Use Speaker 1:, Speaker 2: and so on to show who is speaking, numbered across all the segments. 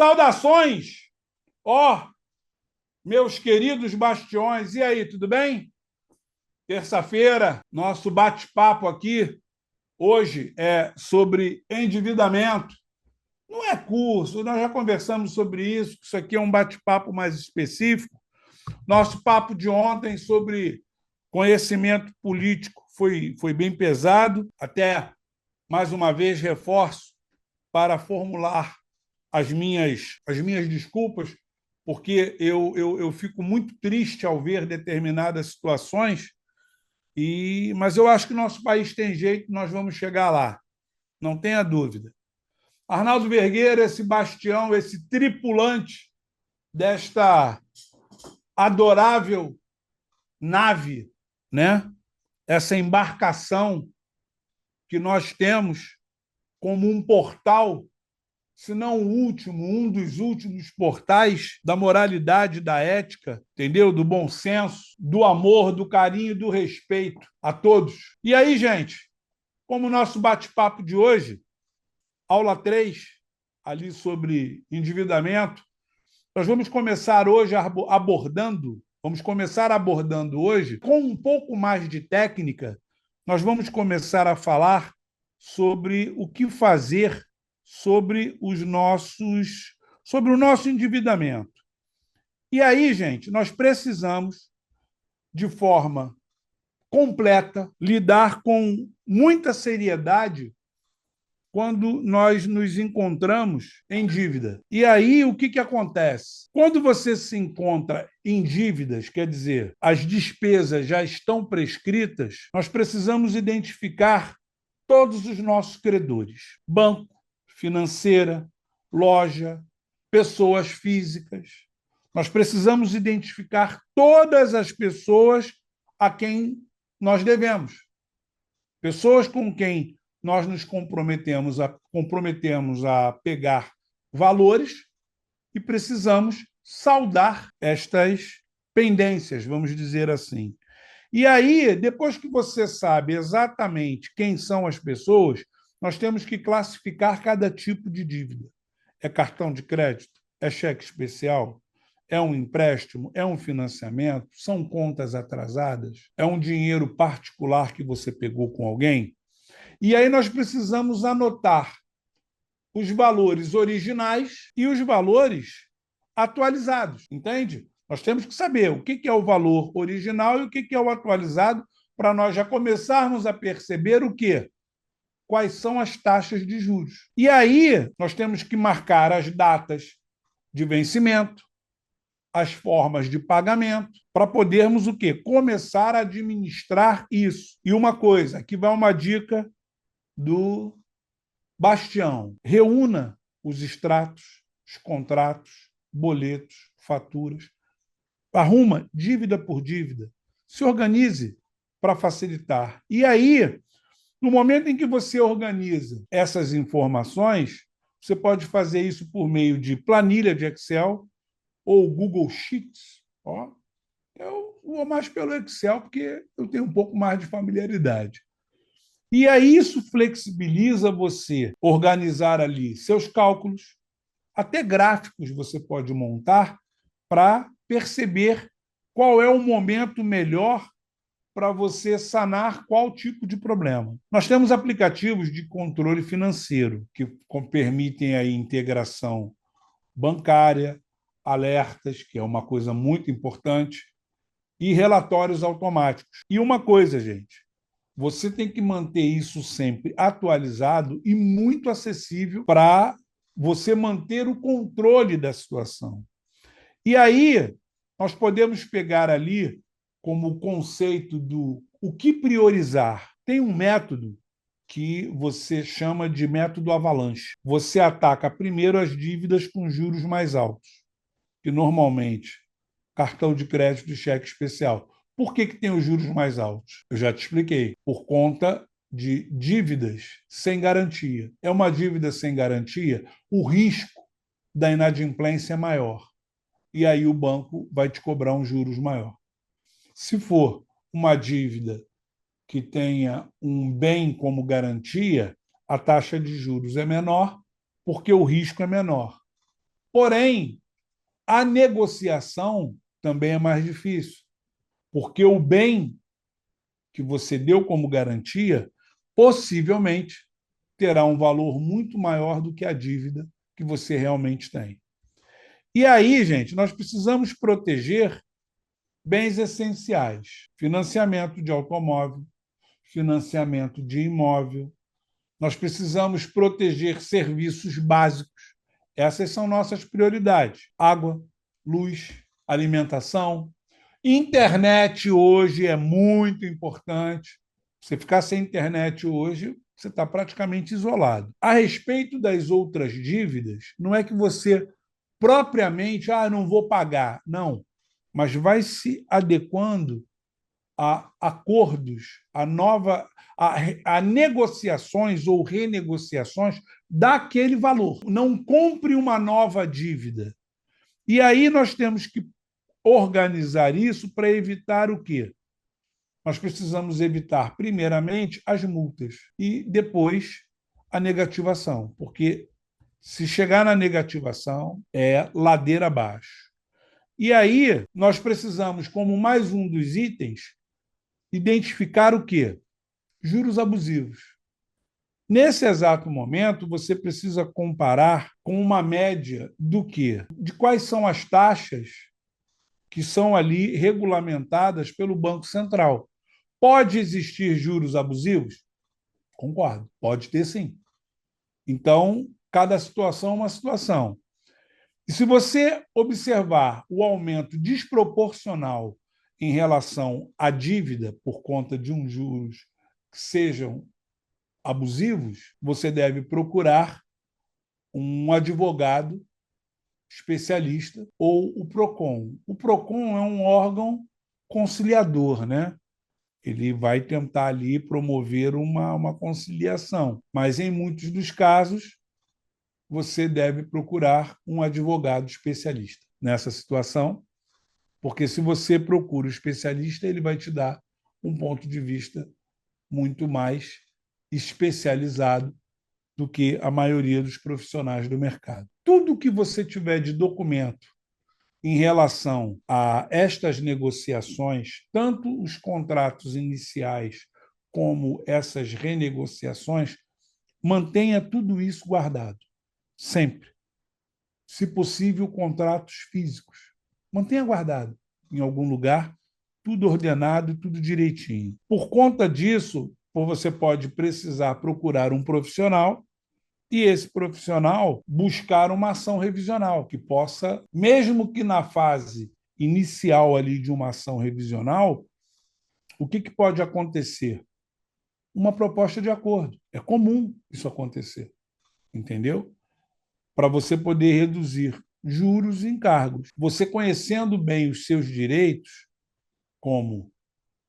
Speaker 1: Saudações, ó, meus queridos bastiões. E aí, tudo bem? Terça-feira, nosso bate-papo aqui hoje é sobre endividamento. Não é curso, nós já conversamos sobre isso, isso aqui é um bate-papo mais específico. Nosso papo de ontem sobre conhecimento político foi bem pesado, até, mais uma vez, reforço para formular as minhas desculpas, porque eu fico muito triste ao ver determinadas situações, mas eu acho que nosso país tem jeito, nós vamos chegar lá, não tenha dúvida. Arnaldo Vergueira, esse bastião, esse tripulante desta adorável nave, né? Essa embarcação que nós temos como um portal, se não o último, um dos últimos portais da moralidade, da ética, entendeu? Do bom senso, do amor, do carinho, do respeito a todos. E aí, gente, como o nosso bate-papo de hoje, aula 3, ali sobre endividamento, nós vamos começar hoje abordando hoje, com um pouco mais de técnica, nós vamos começar a falar sobre o que fazer sobre o nosso endividamento. E aí, gente, nós precisamos, de forma completa, lidar com muita seriedade quando nós nos encontramos em dívida. E aí, o que acontece? Quando você se encontra em dívidas, quer dizer, as despesas já estão prescritas, nós precisamos identificar todos os nossos credores: banco, financeira, loja, pessoas físicas. Nós precisamos identificar todas as pessoas a quem nós devemos, pessoas com quem nós nos comprometemos a pegar valores e precisamos saldar estas pendências, vamos dizer assim. E aí, depois que você sabe exatamente quem são as pessoas, nós temos que classificar cada tipo de dívida. É cartão de crédito? É cheque especial? É um empréstimo? É um financiamento? São contas atrasadas? É um dinheiro particular que você pegou com alguém? E aí nós precisamos anotar os valores originais e os valores atualizados, entende? Nós temos que saber o que é o valor original e o que é o atualizado, para nós já começarmos a perceber o quê? Quais são as taxas de juros. E aí nós temos que marcar as datas de vencimento, as formas de pagamento, para podermos o quê? Começar a administrar isso. E uma coisa, aqui vai uma dica do Bastião: reúna os extratos, os contratos, boletos, faturas, arruma dívida por dívida, se organize para facilitar. E aí, no momento em que você organiza essas informações, você pode fazer isso por meio de planilha de Excel ou Google Sheets. Ó, eu vou mais pelo Excel porque eu tenho um pouco mais de familiaridade. E aí isso flexibiliza você organizar ali seus cálculos, até gráficos você pode montar para perceber qual é o momento melhor para você sanar qual tipo de problema. Nós temos aplicativos de controle financeiro que permitem a integração bancária, alertas, que é uma coisa muito importante, e relatórios automáticos. E uma coisa, gente, você tem que manter isso sempre atualizado e muito acessível para você manter o controle da situação. E aí, nós podemos pegar ali como conceito do o que priorizar. Tem um método que você chama de método avalanche. Você ataca primeiro as dívidas com juros mais altos, que normalmente cartão de crédito e cheque especial. Por que tem os juros mais altos? Eu já te expliquei. Por conta de dívidas sem garantia. É uma dívida sem garantia, o risco da inadimplência é maior. E aí o banco vai te cobrar um juros maior. Se for uma dívida que tenha um bem como garantia, a taxa de juros é menor, porque o risco é menor. Porém, a negociação também é mais difícil, porque o bem que você deu como garantia possivelmente terá um valor muito maior do que a dívida que você realmente tem. E aí, gente, nós precisamos proteger bens essenciais: financiamento de automóvel, financiamento de imóvel. Nós precisamos proteger serviços básicos. Essas são nossas prioridades: água, luz, alimentação. Internet hoje é muito importante. Você ficar sem internet hoje, você está praticamente isolado. A respeito das outras dívidas, não é que você propriamente, não vou pagar. Não, mas vai se adequando a acordos, a negociações ou renegociações daquele valor. Não compre uma nova dívida. E aí nós temos que organizar isso para evitar o quê? Nós precisamos evitar, primeiramente, as multas e depois a negativação, porque se chegar na negativação é ladeira abaixo. E aí nós precisamos, como mais um dos itens, identificar o quê? Juros abusivos. Nesse exato momento, você precisa comparar com uma média do quê? De quais são as taxas que são ali regulamentadas pelo Banco Central. Pode existir juros abusivos? Concordo, pode ter sim. Então, cada situação é uma situação. E se você observar o aumento desproporcional em relação à dívida por conta de uns juros que sejam abusivos, você deve procurar um advogado especialista ou o PROCON. O PROCON é um órgão conciliador, né? Ele vai tentar ali promover uma conciliação, mas em muitos dos casos você deve procurar um advogado especialista nessa situação, porque se você procura o especialista, ele vai te dar um ponto de vista muito mais especializado do que a maioria dos profissionais do mercado. Tudo que você tiver de documento em relação a estas negociações, tanto os contratos iniciais como essas renegociações, mantenha tudo isso guardado, sempre. Se possível, contratos físicos. Mantenha guardado em algum lugar, tudo ordenado, tudo direitinho. Por conta disso, você pode precisar procurar um profissional e esse profissional buscar uma ação revisional que possa, mesmo que na fase inicial ali de uma ação revisional, o que pode acontecer? Uma proposta de acordo. É comum isso acontecer, entendeu? Para você poder reduzir juros e encargos. Você conhecendo bem os seus direitos, como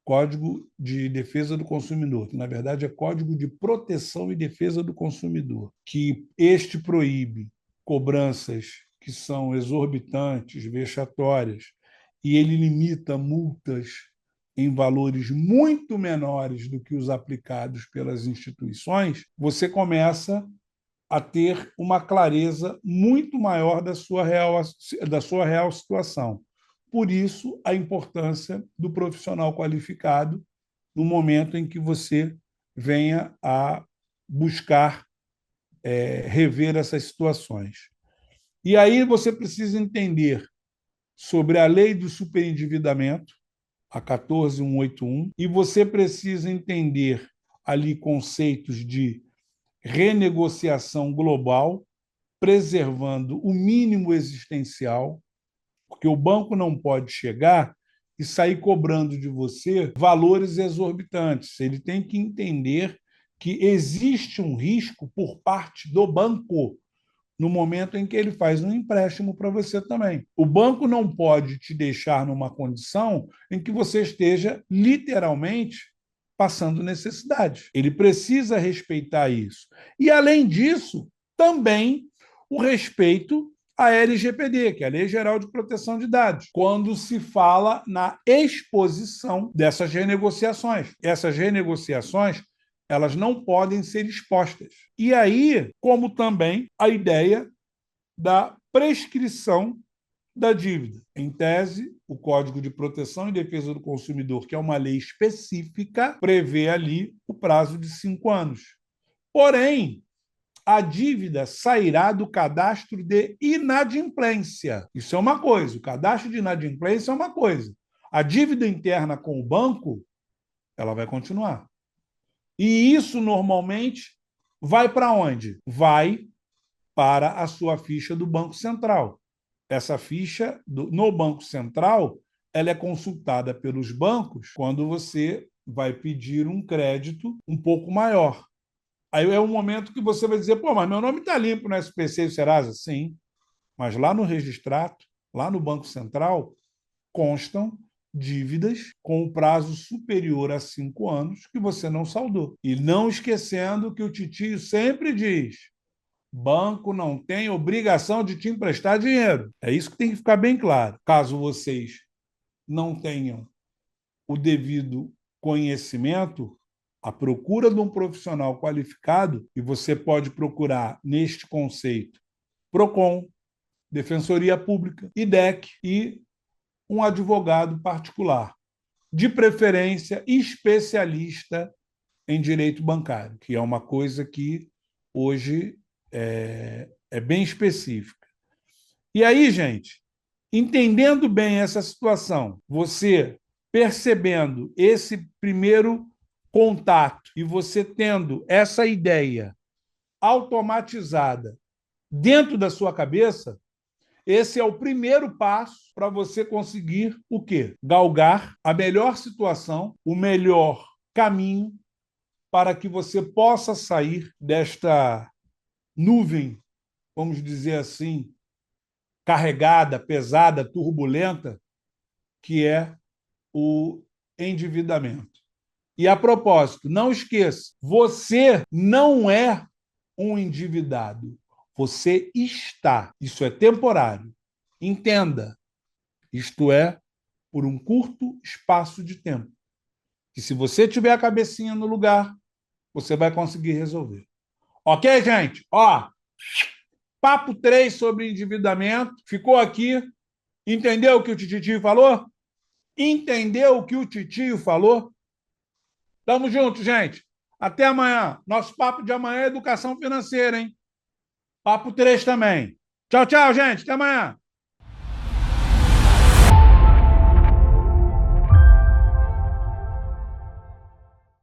Speaker 1: Código de Defesa do Consumidor, que na verdade é Código de Proteção e Defesa do Consumidor, que este proíbe cobranças que são exorbitantes, vexatórias, e ele limita multas em valores muito menores do que os aplicados pelas instituições, você começa a ter uma clareza muito maior da sua real situação. Por isso, a importância do profissional qualificado no momento em que você venha a buscar rever essas situações. E aí você precisa entender sobre a lei do superendividamento, a 14.181, e você precisa entender ali conceitos de renegociação global, preservando o mínimo existencial, porque o banco não pode chegar e sair cobrando de você valores exorbitantes. Ele tem que entender que existe um risco por parte do banco no momento em que ele faz um empréstimo para você também. O banco não pode te deixar numa condição em que você esteja literalmente passando necessidade. Ele precisa respeitar isso. E, além disso, também o respeito à LGPD, que é a Lei Geral de Proteção de Dados, quando se fala na exposição dessas renegociações. Essas renegociações elas não podem ser expostas. E aí, como também a ideia da prescrição da dívida. Em tese, o Código de Proteção e Defesa do Consumidor, que é uma lei específica, prevê ali o prazo de 5 anos. Porém, a dívida sairá do cadastro de inadimplência. Isso é uma coisa. O cadastro de inadimplência é uma coisa. A dívida interna com o banco, ela vai continuar. E isso, normalmente, vai para onde? Vai para a sua ficha do Banco Central. Essa ficha no Banco Central, ela é consultada pelos bancos quando você vai pedir um crédito um pouco maior. Aí é um momento que você vai dizer, pô, mas meu nome está limpo no SPC e Serasa? Sim, mas lá no registrato, lá no Banco Central, constam dívidas com o prazo superior a 5 anos que você não saldou. E não esquecendo que o titio sempre diz, banco não tem obrigação de te emprestar dinheiro. É isso que tem que ficar bem claro. Caso vocês não tenham o devido conhecimento, a procura de um profissional qualificado, e você pode procurar neste conceito PROCON, Defensoria Pública, IDEC e um advogado particular, de preferência especialista em direito bancário, que é uma coisa que hoje é bem específica. E aí, gente, entendendo bem essa situação, você percebendo esse primeiro contato e você tendo essa ideia automatizada dentro da sua cabeça, esse é o primeiro passo para você conseguir o quê? Galgar a melhor situação, o melhor caminho para que você possa sair desta nuvem, vamos dizer assim, carregada, pesada, turbulenta, que é o endividamento. E a propósito, não esqueça, você não é um endividado. Você está. Isso é temporário. Entenda, isto é por um curto espaço de tempo. Que se você tiver a cabecinha no lugar, você vai conseguir resolver. Ok, gente? Ó, papo 3 sobre endividamento. Ficou aqui. Entendeu o que o Titio falou? Entendeu o que o Titio falou? Tamo junto, gente. Até amanhã. Nosso papo de amanhã é educação financeira, hein? Papo 3 também. Tchau, tchau, gente. Até amanhã.